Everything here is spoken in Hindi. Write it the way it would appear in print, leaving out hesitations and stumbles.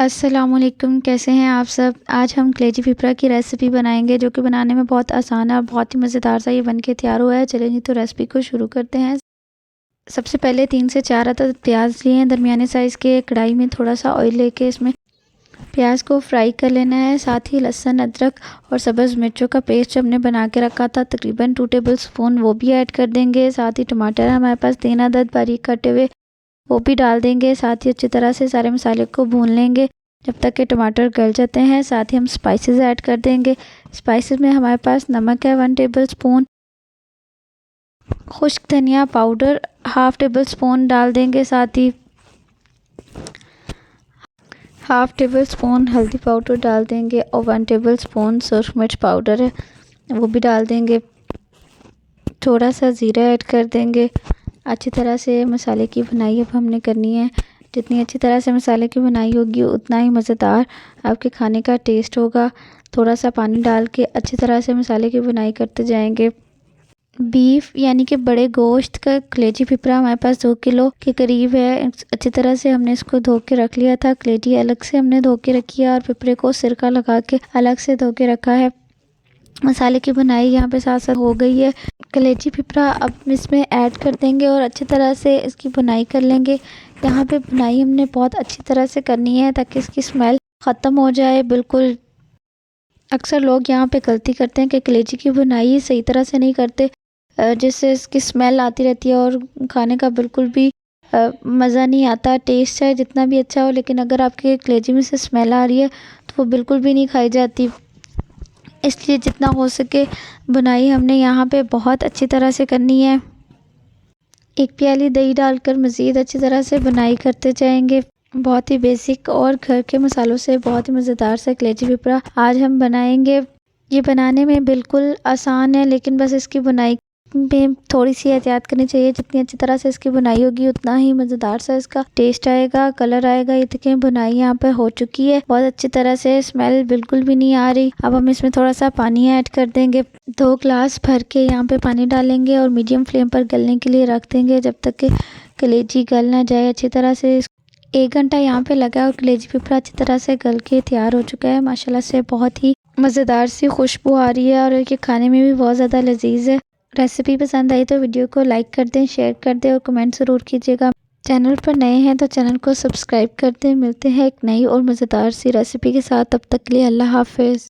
अस्सलामुअलैकुम, कैसे हैं आप सब। आज हम कलेजी फिपरा की रेसिपी बनाएंगे जो कि बनाने में बहुत आसान है और बहुत ही मज़ेदार सा ये बन के तैयार हुआ है। चलिए जी तो रेसिपी को शुरू करते हैं। सबसे पहले 3 से 4 अदद प्याज लिए हैं दरमियाने साइज़ के। कढ़ाई में थोड़ा सा ऑयल लेके इसमें प्याज को फ्राई कर लेना है। साथ ही लहसुन, अदरक और सब्ज़ मिर्चों का पेस्ट जो हमने बना के रखा था तकरीबन 2 टेबल स्पून वो भी ऐड कर देंगे। साथ ही टमाटर हमारे पास 3 अदद बारीक कटे हुए वो भी डाल देंगे। साथ ही अच्छी तरह से सारे मसाले को भून लेंगे जब तक कि टमाटर गल जाते हैं। साथ ही हम स्पाइसेस ऐड कर देंगे। स्पाइसेस में हमारे पास नमक है 1 टेबल स्पून, खुश्क धनिया पाउडर 1/2 टेबल स्पून डाल देंगे। साथ ही 1/2 टेबल स्पून हल्दी पाउडर डाल देंगे और 1 टेबल स्पून सुरख मिर्च पाउडर है वो भी डाल देंगे। थोड़ा सा ज़ीरा ऐड कर देंगे। अच्छी तरह से मसाले की भुनाई अब हमने करनी है। जितनी अच्छी तरह से मसाले की भुनाई होगी उतना ही मज़ेदार आपके खाने का टेस्ट होगा। थोड़ा सा पानी डाल के अच्छी तरह से मसाले की भुनाई करते जाएंगे। बीफ यानी कि बड़े गोश्त का कलेजी फिपरा हमारे पास 2 किलो के करीब है। अच्छी तरह से हमने इसको धो के रख लिया था। कलेजी अलग से हमने धो के रखी है और फिपरे को सिरका लगा के अलग से धो के रखा है। मसाले की भुनाई यहाँ पे साथ साथ हो गई है। कलेजी फिपरा अब इसमें ऐड कर देंगे और अच्छी तरह से इसकी भुनाई कर लेंगे। यहाँ पे भुनाई हमने बहुत अच्छी तरह से करनी है ताकि इसकी स्मेल ख़त्म हो जाए बिल्कुल। अक्सर लोग यहाँ पे गलती करते हैं कि कलेजी की भुनाई सही तरह से नहीं करते, जिससे इसकी स्मेल आती रहती है और खाने का बिल्कुल भी मज़ा नहीं आता। टेस्ट चाहे जितना भी अच्छा हो लेकिन अगर आपके कलेजी में से स्मेल आ रही है तो वो बिल्कुल भी नहीं खाई जाती। इसलिए जितना हो सके भुनाई हमने यहाँ पे बहुत अच्छी तरह से करनी है। 1 प्याली दही डालकर मज़ीद अच्छी तरह से भुनाई करते जाएंगे। बहुत ही बेसिक और घर के मसालों से बहुत ही मज़ेदार सा कलेजी फिपरा आज हम बनाएंगे। ये बनाने में बिल्कुल आसान है लेकिन बस इसकी भुनाई में थोड़ी सी एहतियात करनी चाहिए। जितनी अच्छी तरह से इसकी भुनाई होगी उतना ही मज़ेदार सा इसका टेस्ट आएगा, कलर आएगा। ये देखें भुनाई यहाँ पे हो चुकी है बहुत अच्छी तरह से, स्मेल बिल्कुल भी नहीं आ रही। अब हम इसमें थोड़ा सा पानी ऐड कर देंगे। 2 ग्लास भर के यहाँ पे पानी डालेंगे और मीडियम फ्लेम पर गलने के लिए रख देंगे जब तक कि कलेजी गल ना जाए अच्छी तरह से। 1 घंटा यहाँ पे लगा और कलेजी फिपरा अच्छी तरह से गल के तैयार हो चुका है। माशाल्लाह से बहुत ही मज़ेदार सी खुशबू आ रही है और ये खाने में भी बहुत ज़्यादा लजीज है। रेसिपी पसंद आई तो वीडियो को लाइक कर दें, शेयर कर दें और कमेंट ज़रूर कीजिएगा। चैनल पर नए हैं तो चैनल को सब्सक्राइब कर दें। मिलते हैं एक नई और मज़ेदार सी रेसिपी के साथ, तब तक के लिए अल्लाह हाफ़िज़।